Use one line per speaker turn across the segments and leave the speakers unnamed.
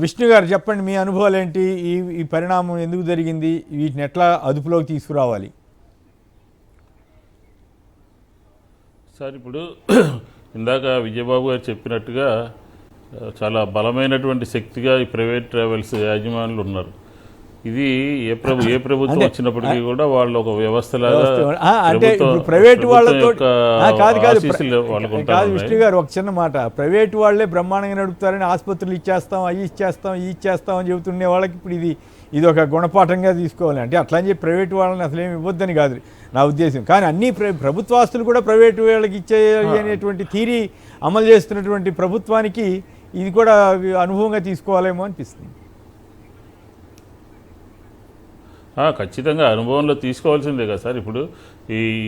విష్ణు గారు చెప్పండి, మీ అనుభవాలు ఏంటి? ఈ ఈ పరిణామం ఎందుకు జరిగింది? వీటిని ఎట్లా అదుపులోకి తీసుకురావాలి?
సార్ ఇప్పుడు ఇందాక విజయబాబు గారు చెప్పినట్టుగా చాలా బలమైనటువంటి శక్తిగా ఈ ప్రైవేట్ ట్రావెల్స్ యాజమానులు ఉన్నారు. ఇది ఏ ప్రభుత్వం వచ్చినప్పటికీ కూడా వాళ్ళు ఒక వ్యవస్థలాగా
అంటే ప్రైవేట్ వాళ్ళతో కాదు విష్ణు గారు, ఒక చిన్న మాట, ప్రైవేట్ వాళ్ళే బ్రహ్మాండంగా నడుపుతారని ఆసుపత్రులు ఇచ్చేస్తాం, అవి ఇచ్చేస్తాం అని చెబుతుండే వాళ్ళకి ఇప్పుడు ఇది ఒక గుణపాఠంగా తీసుకోవాలి. అంటే అట్లా అని చెప్పి ప్రైవేట్ వాళ్ళని అసలు ఏమి ఇవ్వద్దని కాదు నా ఉద్దేశం. కానీ అన్ని ప్రభుత్వాస్తులు కూడా ప్రైవేట్ వాళ్ళకి ఇచ్చేయాలి అనేటువంటి థీరీ అమలు చేస్తున్నటువంటి ప్రభుత్వానికి ఇది కూడా అనుభవంగా తీసుకోవాలేమో అనిపిస్తుంది.
ఖచ్చితంగా అనుభవంలో తీసుకోవాల్సిందే కదా సార్. ఇప్పుడు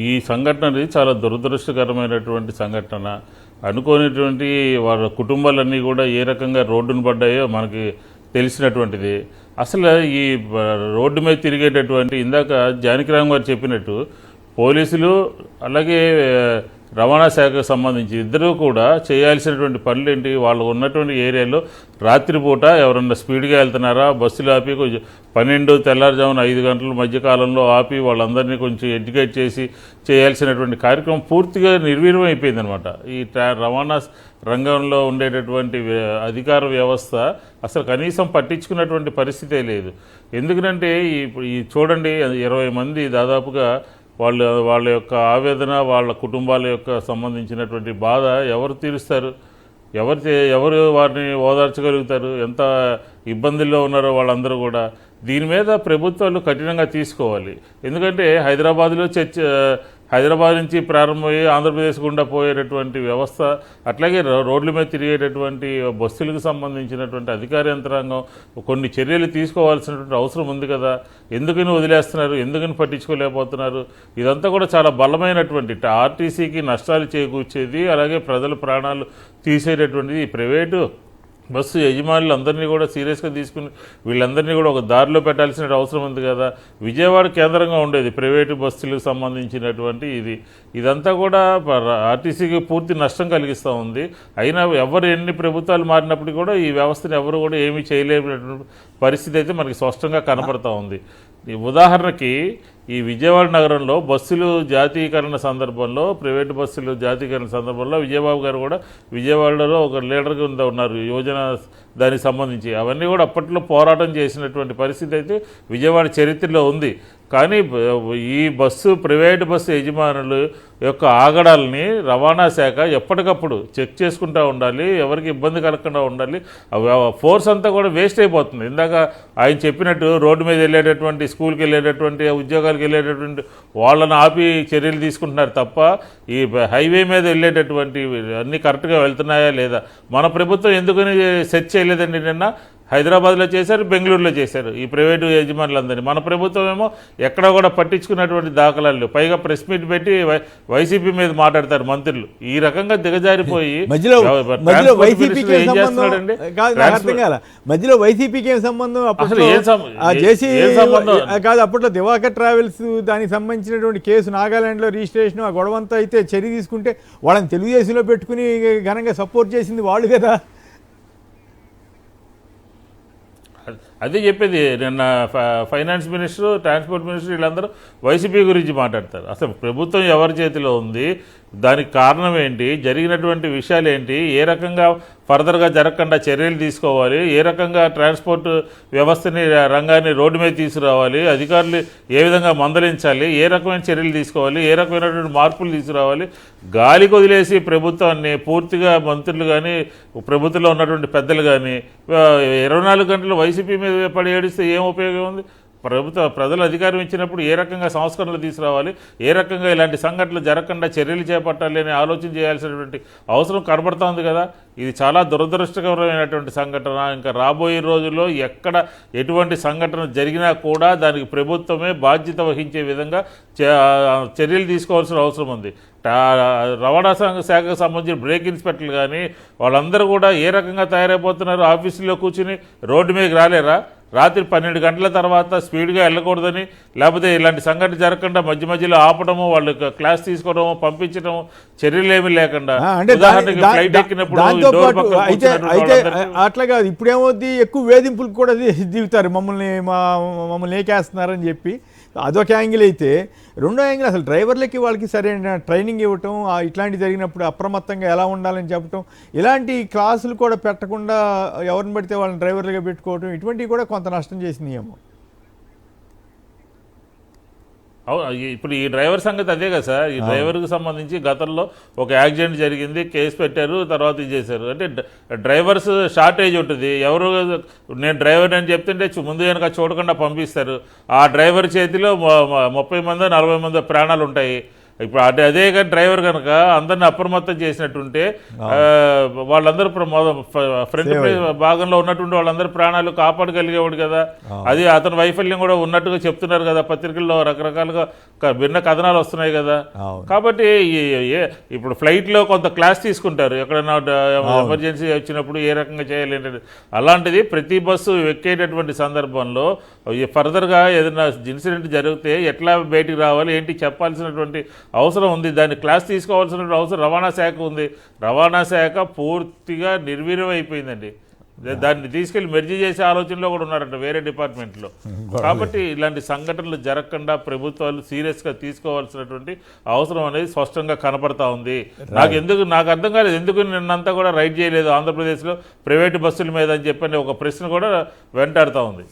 ఈ సంఘటన అనేది చాలా దురదృష్టకరమైనటువంటి సంఘటన. అనుకోనిటువంటి వాళ్ళ కుటుంబాలన్నీ కూడా ఏ రకంగా రోడ్డును పడ్డాయో మనకి తెలిసినటువంటిది. అసలు ఈ రోడ్డు మీద తిరిగేటటువంటి ఇందాక జానకిరామ్ గారు చెప్పినట్టు పోలీసులు అలాగే రవాణా శాఖకు సంబంధించి ఇద్దరూ కూడా చేయాల్సినటువంటి పనులు ఏంటి? వాళ్ళు ఉన్నటువంటి ఏరియాలో రాత్రిపూట ఎవరన్నా స్పీడ్గా వెళ్తున్నారా, బస్సులు ఆపి కొంచెం 12 తెల్లారుజామున 5 గంటల మధ్యకాలంలో ఆపి వాళ్ళందరినీ కొంచెం ఎడ్యుకేట్ చేసి చేయాల్సినటువంటి కార్యక్రమం పూర్తిగా నిర్వీర్యం అయిపోయిందనమాట. ఈ రవాణా రంగంలో ఉండేటటువంటి అధికార వ్యవస్థ అసలు కనీసం పట్టించుకున్నటువంటి పరిస్థితే లేదు. ఎందుకంటే ఈ చూడండి 20 మంది దాదాపుగా వాళ్ళ యొక్క ఆవేదన, వాళ్ళ కుటుంబాల యొక్క సంబంధించినటువంటి బాధ ఎవరు తీరుస్తారు? ఎవరు వారిని ఓదార్చగలుగుతారు? ఎంత ఇబ్బందుల్లో ఉన్నారో వాళ్ళందరూ కూడా. దీని మీద ప్రభుత్వాలు కఠినంగా తీసుకోవాలి. ఎందుకంటే హైదరాబాద్ నుంచి ప్రారంభమయ్యి ఆంధ్రప్రదేశ్ గుండా పోయేటటువంటి వ్యవస్థ, అట్లాగే రోడ్ల మీద తిరిగేటటువంటి బస్సులకు సంబంధించినటువంటి అధికార యంత్రాంగం కొన్ని చర్యలు తీసుకోవాల్సినటువంటి అవసరం ఉంది కదా. ఎందుకని వదిలేస్తున్నారు? ఎందుకని పట్టించుకోలేకపోతున్నారు? ఇదంతా కూడా చాలా బలమైనటువంటి ఆర్టీసీకి నష్టాలు చేకూర్చేది, అలాగే ప్రజల ప్రాణాలు తీసేటటువంటిది ఈ ప్రైవేటు బస్సు యజమానులు అందరినీ కూడా సీరియస్గా తీసుకుని వీళ్ళందరినీ కూడా ఒక దారిలో పెట్టాల్సిన అవసరం ఉంది కదా. విజయవాడ కేంద్రంగా ఉండేది ప్రైవేటు బస్సులకు సంబంధించినటువంటి ఇదంతా కూడా ఆర్టీసీకి పూర్తి నష్టం కలిగిస్తూ ఉంది. అయినా ఎన్ని ప్రభుత్వాలు మారినప్పటికీ కూడా ఈ వ్యవస్థను ఎవరు కూడా ఏమీ చేయలేనటువంటి పరిస్థితి అయితే మనకి స్పష్టంగా కనపడతా ఉంది. ఉదాహరణకి ఈ విజయవాడ నగరంలో బస్సులు జాతీయకరణ సందర్భంలో, ప్రైవేటు బస్సులు జాతీయకరణ సందర్భంలో విజయబాబు గారు కూడా విజయవాడలో ఒక లీడర్గా ఉన్నారు యోజన దానికి సంబంధించి. అవన్నీ కూడా అప్పట్లో పోరాటం చేసినటువంటి పరిస్థితి అయితే విజయవాడ చరిత్రలో ఉంది. కానీ ఈ ప్రైవేటు బస్సు యజమానులు యొక్క ఆగడాలని రవాణా శాఖ ఎప్పటికప్పుడు చెక్ చేసుకుంటూ ఉండాలి, ఎవరికి ఇబ్బంది కలగకుండా ఉండాలి. ఫోర్స్ అంతా కూడా వేస్ట్ అయిపోతుంది. ఇందాక ఆయన చెప్పినట్టు రోడ్డు మీద వెళ్ళేటటువంటి, స్కూల్కి వెళ్ళేటటువంటి, ఉద్యోగాలకు వెళ్ళేటటువంటి వాళ్ళని ఆపి చర్యలు తీసుకుంటున్నారు తప్ప ఈ హైవే మీద వెళ్ళేటటువంటి అన్నీ కరెక్ట్గా వెళ్తున్నాయా లేదా? మన ప్రభుత్వం ఎందుకని సెర్చ్ చేయలేదండి? నిన్న హైదరాబాద్లో చేశారు, బెంగళూరులో చేశారు ఈ ప్రైవేటు యజమానులందరినీ. మన ప్రభుత్వం ఏమో ఎక్కడా కూడా పట్టించుకున్నటువంటి దాఖలాలు, పైగా ప్రెస్ మీట్ పెట్టి వైసీపీ మీద మాట్లాడతారు మంత్రులు. ఈ రకంగా దిగజారిపోయి
మధ్యలో వైసీపీకి ఏం సంబంధం? కాదు, అప్పట్లో దివాకర్ ట్రావెల్స్ దానికి సంబంధించినటువంటి కేసు నాగాలాండ్లో రిజిస్ట్రేషన్, ఆ గొడవంతా అయితే చర్య తీసుకుంటే వాళ్ళని తెలుగుదేశంలో పెట్టుకుని ఘనంగా సపోర్ట్ చేసింది వాళ్ళు కదా.
అదే చెప్పేది. నిన్న ఫైనాన్స్ మినిస్టర్, ట్రాన్స్పోర్ట్ మినిస్టర్ వీళ్ళందరూ వైసీపీ గురించి మాట్లాడతారు. అసలు ప్రభుత్వం ఎవరి చేతిలో ఉంది, దానికి కారణం ఏంటి, జరిగినటువంటి విషయాలు ఏంటి, ఏ రకంగా ఫర్దర్గా జరగకుండా చర్యలు తీసుకోవాలి, ఏ రకంగా ట్రాన్స్పోర్ట్ వ్యవస్థని రంగాన్ని రోడ్డు మీద తీసుకురావాలి, అధికారులు ఏ విధంగా మందలించాలి, ఏ రకమైన చర్యలు తీసుకోవాలి, ఏ రకమైనటువంటి మార్పులు తీసుకురావాలి. గాలికి వదిలేసి ప్రభుత్వాన్ని పూర్తిగా మంత్రులు కానీ, ప్రభుత్వంలో ఉన్నటువంటి పెద్దలు కానీ 24 గంటలు వైసీపీ మీద పడి ఏడిస్తే ఏం ఉపయోగం ఉంది? ప్రజలు అధికారం ఇచ్చినప్పుడు ఏ రకంగా సంస్కరణలు తీసుకురావాలి, ఏ రకంగా ఇలాంటి సంఘటనలు జరగకుండా చర్యలు చేపట్టాలి అని ఆలోచన చేయాల్సినటువంటి అవసరం కనబడుతోంది కదా. ఇది చాలా దురదృష్టకరమైనటువంటి సంఘటన. ఇంకా రాబోయే రోజుల్లో ఎక్కడ ఎటువంటి సంఘటన జరిగినా కూడా దానికి ప్రభుత్వమే బాధ్యత వహించే విధంగా చర్యలు తీసుకోవాల్సిన అవసరం ఉంది. రవాణా శాఖకు సంబంధించిన బ్రేక్ ఇన్స్పెక్టర్లు కానీ వాళ్ళందరూ కూడా ఏ రకంగా తయారైపోతున్నారు? ఆఫీసులో కూర్చుని రోడ్డు మీదకి రాలేరా? రాత్రి 12 గంటల తర్వాత స్పీడ్గా వెళ్ళకూడదని, లేకపోతే ఇలాంటి సంఘటన జరగకుండా మధ్య మధ్యలో ఆపడము, వాళ్ళు క్లాస్ తీసుకోవడము, పంపించడము, చర్యలు ఏమీ లేకుండా. ఉదాహరణకి ఫ్లైట్ ఎక్కినప్పుడు డోర్ పక్కన
అయితే
కూర్చున్నటువంటి
అట్లా కాదు, ఇప్పుడేమవుద్ది ఎక్కువ వేధింపులకు కూడా దిగుతారు, మమ్మల్ని ఏకేస్తున్నారని చెప్పి. అదొక యాంగిల్ అయితే, రెండో యాంగిల్ అసలు డ్రైవర్లకి వాళ్ళకి సరైన ట్రైనింగ్ ఇవ్వటం, ఇట్లాంటివి జరిగినప్పుడు అప్రమత్తంగా ఎలా ఉండాలని చెప్పటం, ఇలాంటి క్లాసులు కూడా పెట్టకుండా ఎవరిని పడితే వాళ్ళని డ్రైవర్లుగా పెట్టుకోవటం, ఇటువంటివి కూడా కొంత నష్టం చేసినాయేమో.
ఇప్పుడు ఈ డ్రైవర్ సంగతి అదే కదా సార్. ఈ డ్రైవర్కి సంబంధించి గతంలో ఒక యాక్సిడెంట్ జరిగింది, కేసు పెట్టారు, తర్వాత ఇది చేశారు. అంటే డ్రైవర్స్ షార్టేజ్ ఉంటుంది. ఎవరు నేను డ్రైవర్ అని చెప్తుంటే ముందు కనుక చూడకుండా పంపిస్తారు. ఆ డ్రైవర్ చేతిలో 30 మందో 40 మందో ప్రాణాలు ఉంటాయి. ఇప్పుడు అదే కానీ డ్రైవర్ కనుక అందరిని అప్రమత్తం చేసినట్టుంటే వాళ్ళందరూ ఫ్రంట్ భాగంలో ఉన్నటువంటి వాళ్ళందరూ ప్రాణాలు కాపాడగలిగేవాడు కదా. అది అతని వైఫల్యం కూడా ఉన్నట్టుగా చెప్తున్నారు కదా, పత్రికల్లో రకరకాలుగా భిన్న కథనాలు వస్తున్నాయి కదా. కాబట్టి ఇప్పుడు ఫ్లైట్లో కొంత క్లాస్ తీసుకుంటారు, ఎక్కడైనా ఎమర్జెన్సీ వచ్చినప్పుడు ఏ రకంగా చేయాలి ఏంటంటే. అలాంటిది ప్రతి బస్సు ఎక్కేటటువంటి సందర్భంలో ఫర్దర్గా ఏదైనా ఇన్సిడెంట్ జరిగితే ఎట్లా బయటికి రావాలి ఏంటి చెప్పాల్సినటువంటి అవసరం ఉంది. దాన్ని క్లాస్ తీసుకోవాల్సిన అవసరం రవాణా శాఖ ఉంది. రవాణా శాఖ పూర్తిగా నిర్వీర్యం అయిపోయిందండి. దాన్ని తీసుకెళ్లి మెర్జీ చేసే ఆలోచనలో కూడా ఉన్నారంట వేరే డిపార్ట్మెంట్లో. కాబట్టి ఇలాంటి సంఘటనలు జరగకుండా ప్రభుత్వాలు సీరియస్గా తీసుకోవాల్సినటువంటి అవసరం అనేది స్పష్టంగా కనపడతా ఉంది. నాకు అర్థం కాలేదు ఎందుకు నిన్నంతా కూడా రైడ్ చేయలేదు ఆంధ్రప్రదేశ్లో ప్రైవేటు బస్సుల మీద అని చెప్పని ఒక ప్రశ్న కూడా వెంటాడుతూ ఉంది.